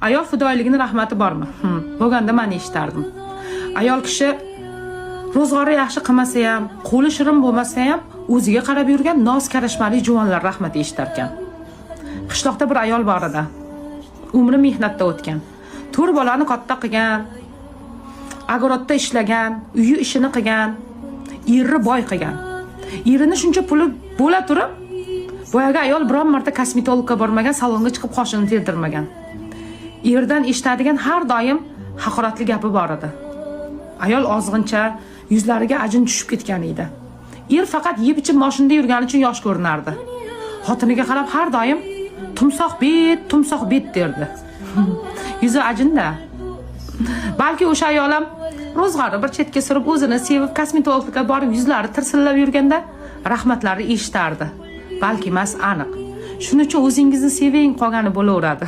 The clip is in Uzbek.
Ayol fidoyiligini rahmati bormi? Bo'lganda men eshitardim. Ayol kishi ro'zg'ori yaxshi qilmasa ham, qo'li shirin bo'lmasa ham, o'ziga qarab yurgan noz karashmali juvonlar rahmat eshitar ekan. Qishloqda bir ayol bor edi. Umri mehnatda o'tgan. 4 bolani katta qilgan, agorodda ishlagan, uyi ishini qilgan, eri boy qilgan. Erini shuncha puli bo'la turib, boyaga ayol biron marta kosmetologga bormagan, salonga chiqib qoshini terdirmagan. Erdan eshitadigan har doim haqoratli gapi bor edi. Ayol ozg'incha, yuzlariga ajin tushib ketgan edi. Er faqat yeb-ichib mashinada yurgani uchun yosh ko'rinardi. Xotiniga qarab har doim tumsoq bet derdi. Yuzi ajinda. Balki o'sha ayol ham ro'zg'ori bir chetga surib o'zini sevib kosmetologga borib yuzlari tirsillab yurganda rahmatlari eshitardi. Balki emas, aniq. Shuning uchun o'zingizni seving qolgani bo'laveradi.